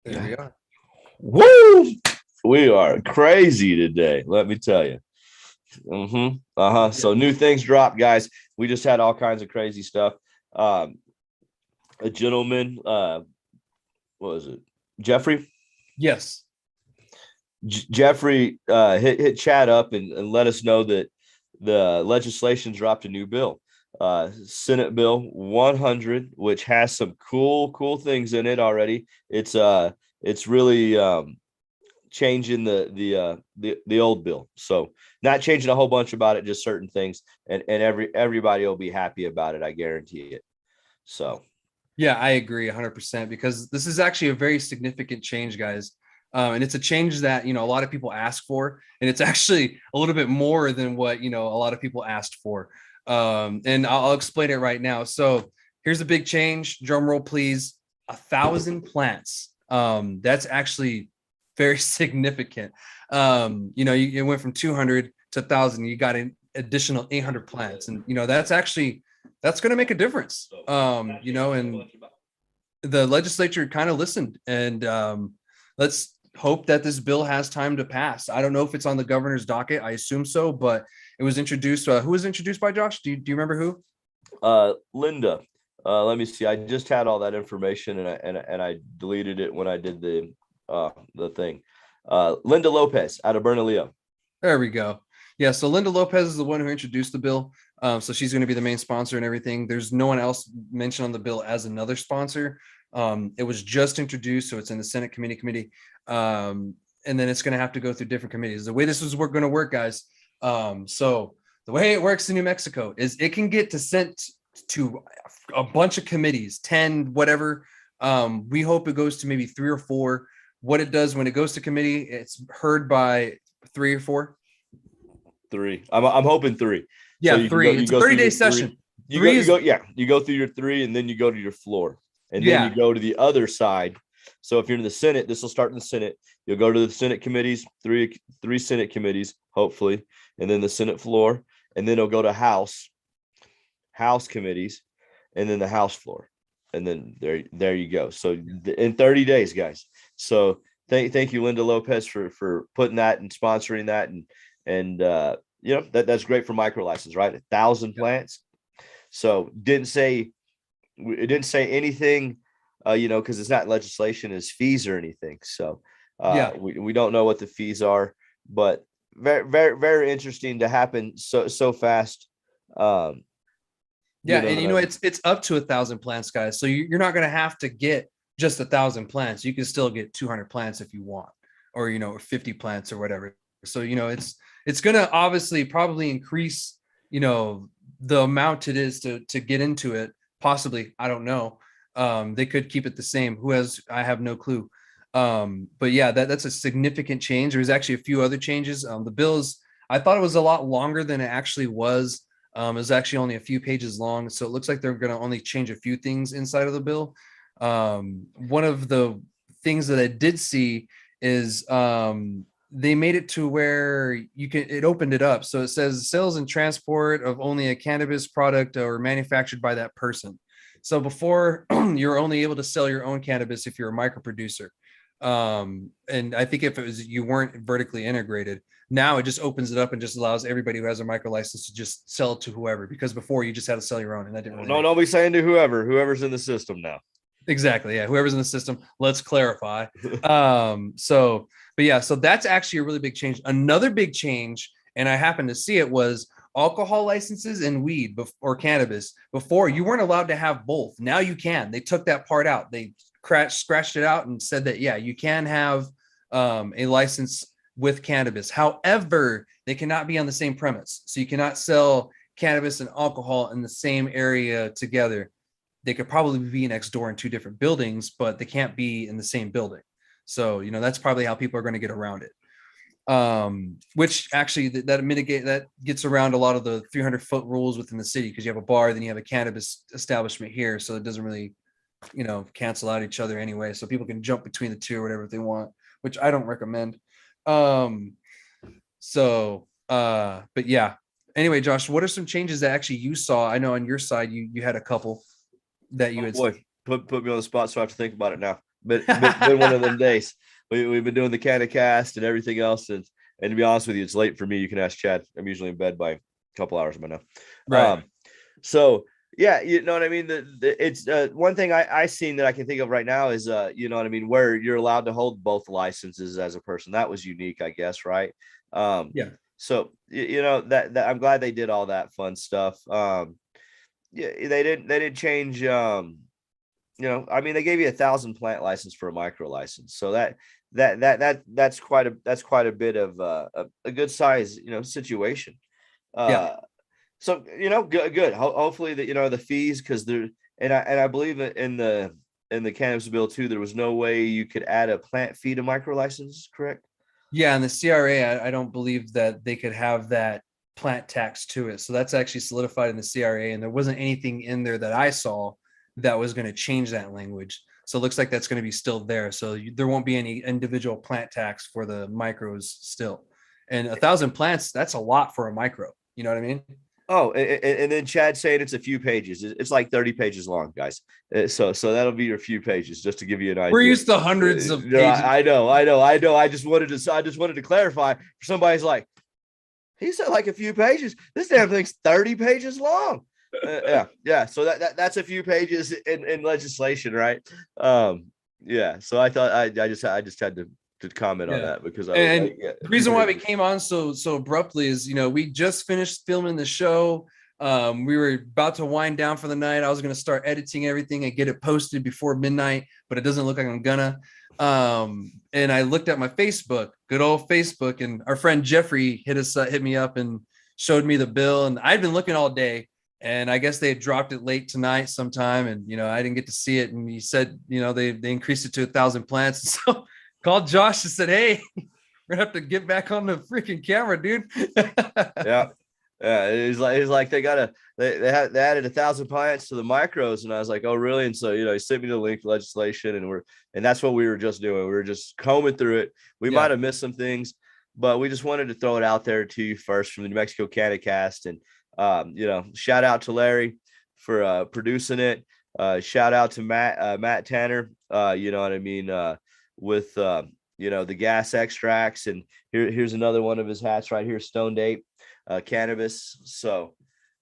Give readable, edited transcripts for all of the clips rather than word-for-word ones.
There we are. Woo! We are crazy today, let me tell you. Yeah. So new things dropped, guys. We just had all kinds of crazy stuff. Um, a gentleman, what was it? Jeffrey? Yes. Jeffrey hit Chad up and let us know that the legislation dropped a new bill, Senate Bill 100, which has some cool things in it already. It's really changing the old bill. So not changing a whole bunch about it, just certain things, and everybody will be happy about it. I guarantee it. So Yeah, I agree 100% because this is actually a very significant change, guys. And it's a change that, a lot of people ask for. And it's actually a little bit more than what, a lot of people asked for. And I'll explain it right now. So here's a big change. Drum roll, please. 1,000 plants. That's actually very significant. It went from 200 to 1,000. You got an additional 800 plants. And, that's going to make a difference. And the legislature kind of listened, and let's hope that this bill has time to pass. I don't know if it's on the governor's docket. I assume so, but it was introduced. Who was introduced by, Josh? Do you remember who? Linda, let me see. I just had all that information and I deleted it when I did the thing. Linda Lopez out of Bernalillo. There we go. Yeah, so Linda Lopez is the one who introduced the bill. So she's going to be the main sponsor and everything. There's no one else mentioned on the bill as another sponsor. It was just introduced, so it's in the Senate committee. And then it's going to have to go through different committees. The way this is going to work, guys. So the way it works in New Mexico is it can get sent to a bunch of committees, 10, whatever. We hope it goes to maybe 3 or 4. What it does when it goes to committee, it's heard by 3 or 4. 3. I'm hoping 3. Yeah, So you 3. go you It's a go through 30-day your 3. session. You go 3 you is go yeah, you go through your 3 and then you go to your floor. And then you yeah, go to the other side. So if you're in the Senate, this will start in the Senate. You'll go to the Senate committees, three Senate committees, hopefully, and then the Senate floor, and then it'll go to House committees, and then the House floor. And then there you go. So in 30 days, guys. So thank you, Linda Lopez, for putting that and sponsoring that, and that's great for micro license, right? 1,000 plants. So it didn't say anything, because it's not legislation as fees or anything. So yeah. we don't know what the fees are, but very very very interesting to happen so fast. Um, Yeah, and it's up to 1,000 plants, guys. So you're not going to have to get just 1,000 plants. You can still get 200 plants if you want, or or 50 plants or whatever. So it's going to obviously probably increase the amount it is to get into it. Possibly, I don't know. They could keep it the same. Who has? I have no clue. But yeah, that's a significant change. There's actually a few other changes. The bills, I thought it was a lot longer than it actually was. It was actually only a few pages long, so it looks like they're going to only change a few things inside of the bill. One of the things that I did see is they made it to where it opened it up. So it says sales and transport of only a cannabis product or manufactured by that person. So before you're only able to sell your own cannabis if you're a micro producer. And I think if it was you weren't vertically integrated, now it just opens it up and just allows everybody who has a micro license to just sell it to whoever, because before you just had to sell your own, and that didn't really don't be saying to whoever's in the system now. exactly. Yeah, whoever's in the system. Let's clarify. But yeah, so that's actually a really big change. Another big change, and I happened to see it, was alcohol licenses and weed or cannabis. Before you weren't allowed to have both. Now you can. They took that part out. They scratched it out and said that you can have a license with cannabis. However, they cannot be on the same premise. So you cannot sell cannabis and alcohol in the same area together. They could probably be next door in 2 different buildings, but they can't be in the same building. So, that's probably how people are going to get around it. Which actually that gets around a lot of the 300-foot rules within the city, because you have a bar, then you have a cannabis establishment here. So it doesn't really, cancel out each other anyway. So people can jump between the 2 or whatever they want, which I don't recommend. But yeah. Anyway, Josh, what are some changes that actually you saw? I know on your side, you had a couple that you Oh had. boy, put me on the spot, so I have to think about it now. been one of them days. We've been doing the CannaCast and everything else, and to be honest with you, it's late for me. You can ask Chad. I'm usually in bed by a couple hours by now. Right. So yeah, you know what I mean. It's one thing I seen that I can think of right now is you know what I mean, where you're allowed to hold both licenses as a person. That was unique, I guess, right? Yeah. So you know that I'm glad they did all that fun stuff. Yeah, they didn't change. You know, I mean, they gave you 1,000 plant license for a micro license, so that's quite a bit of a good size, you know, situation. Yeah. So you know, good. Hopefully that, you know, the fees, because there, and I believe in the cannabis bill too, there was no way you could add a plant fee to micro license, correct? Yeah. And the CRA, I don't believe that they could have that plant tax to it. So that's actually solidified in the CRA. And there wasn't anything in there that I saw that was going to change that language. So it looks like that's going to be still there. So there won't be any individual plant tax for the micros still. And 1,000 plants, that's a lot for a micro. You know what I mean? Oh, and then Chad saying it's a few pages. It's like 30 pages long, guys. So that'll be your few pages, just to give you an We're idea. used to hundreds of No, pages. I know. I just wanted to clarify. For somebody's like, he said like a few pages. This damn thing's 30 pages long. Yeah. So that's a few pages in legislation, right? Yeah. So I thought I just had to comment on Yeah. that, because I was And like, yeah, the reason why we came on so abruptly is, you know, we just finished filming the show. We were about to wind down for the night. I was going to start editing everything and get it posted before midnight, but it doesn't look like I'm gonna. And I looked at my Facebook, good old Facebook, and our friend Jeffrey hit me up and showed me the bill. And I'd been looking all day, and I guess they had dropped it late tonight sometime, and you know, I didn't get to see it. And he said, you know, they increased it to 1,000 plants. So called Josh and said, "Hey, we're gonna have to get back on the freaking camera, dude." yeah. Yeah, it's like they added 1,000 plants to the micros, and I was like, oh really? And so, you know, he sent me the link to legislation, and that's what we were just doing. We were just combing through it. We Yeah. might have missed some things, but we just wanted to throw it out there to you first from the New Mexico CannaCast. And you know, shout out to Larry for producing it. Shout out to Matt Tanner. You know what I mean, with you know, the gas extracts. And here's another one of his hats right here, Stoned Ape cannabis. So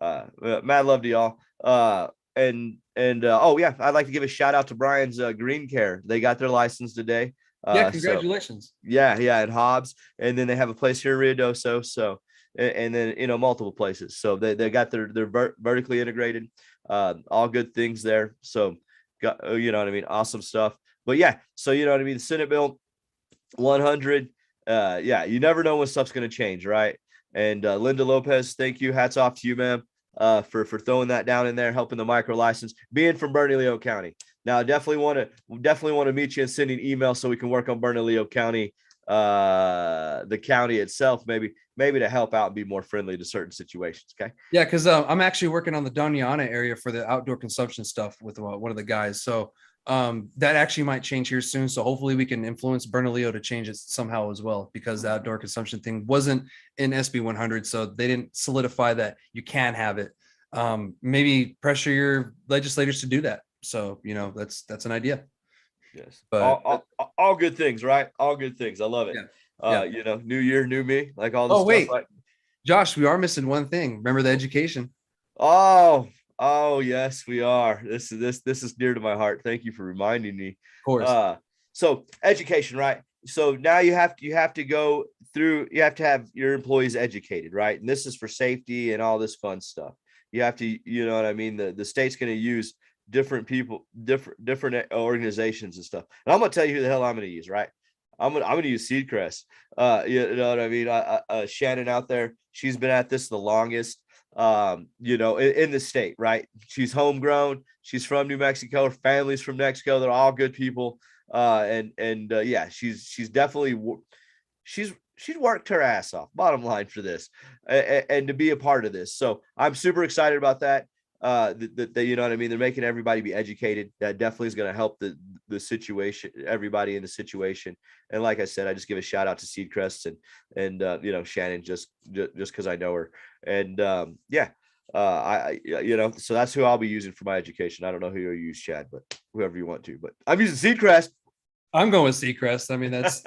mad love to y'all. Oh yeah, I'd like to give a shout out to Brian's Green Care. They got their license today. Yeah, congratulations. So, yeah, and Hobbs, and then they have a place here in Ruidoso. So and then, you know, multiple places. So they got their vertically integrated, all good things there. So got, you know what I mean, awesome stuff. But yeah, so you know what I mean, the Senate Bill 100. Yeah, you never know when stuff's going to change, right? And Linda Lopez, thank you. Hats off to you, ma'am, for throwing that down in there, helping the micro license, being from Bernalillo County. Now, definitely want to meet you and send an email so we can work on Bernalillo County, the county itself, maybe to help out and be more friendly to certain situations. Okay. Yeah, because I'm actually working on the Doniana area for the outdoor consumption stuff with one of the guys. So that actually might change here soon. So hopefully we can influence Bernalillo to change it somehow as well, because the outdoor consumption thing wasn't in SB 100. So they didn't solidify that you can have it. Maybe pressure your legislators to do that. So, you know, that's an idea. Yes. But all good things, right? All good things. I love it. Yeah. You know, new year, new me, like all this Oh, stuff. wait, Like, Josh, we are missing one thing. Remember the education? oh yes, we are. This is dear to my heart. Thank you for reminding me. Of course. So education, right? So now you have to go through, you have to have your employees educated, right? And this is for safety and all this fun stuff. You have to, you know what I mean? The state's going to use different people, different organizations and stuff. And I'm gonna tell you who the hell I'm gonna use, right? I'm gonna use Seedcrest. You know what I mean? Shannon out there, she's been at this the longest. You know, in the state, right? She's homegrown. She's from New Mexico. Her family's from Mexico. They're all good people. Yeah, she's definitely she's worked her ass off. Bottom line for this, and to be a part of this. So I'm super excited about that. That you know what I mean, they're making everybody be educated. That definitely is going to help the situation, everybody in the situation. And like I said, I just give a shout out to Seedcrest and you know, Shannon, just because I know her. And yeah, I you know, so that's who I'll be using for my education. I don't know who you'll use, Chad, but whoever you want to. But I'm using Seedcrest. I'm going with Seacrest. I mean, that's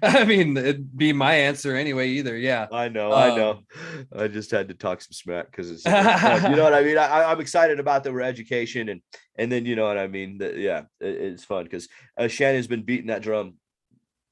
I mean, it'd be my answer anyway, either. Yeah. I know, I know. Um, I just had to talk some smack because it's fun. You know what I mean? I'm excited about the education and then you know what I mean. Yeah, it's fun because Shannon's been beating that drum.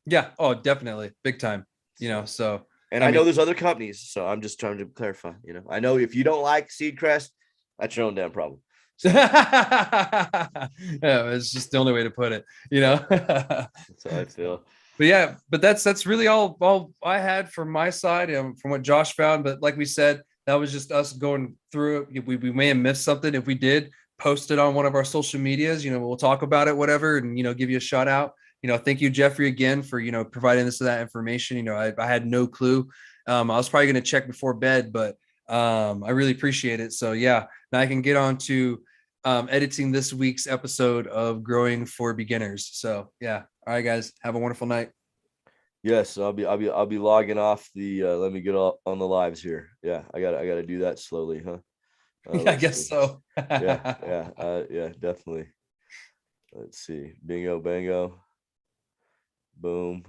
yeah. Oh, definitely. Big time. So, So and I I know mean, there's other companies, so I'm just trying to clarify. You know, I know if you don't like Seedcrest, that's your own damn problem. So yeah, it's just the only way to put it, that's how I feel. But yeah, but that's really all I had from my side, from what Josh found. But like we said, that was just us going through it. We may have missed something. If we did, post it on one of our social medias. We'll talk about it, whatever, and give you a shout out. Thank you, Jeffrey, again for providing us that information. I had no clue. I was probably going to check before bed, but I really appreciate it. So yeah, now I can get on to editing this week's episode of Growing for Beginners. So yeah, all right, guys, have a wonderful night. Yes, I'll be logging off the. Let me get on the lives here. Yeah, I gotta do that slowly, huh? Yeah, I Let's guess see. so. Yeah, definitely. Let's see. Bingo, bango. Boom.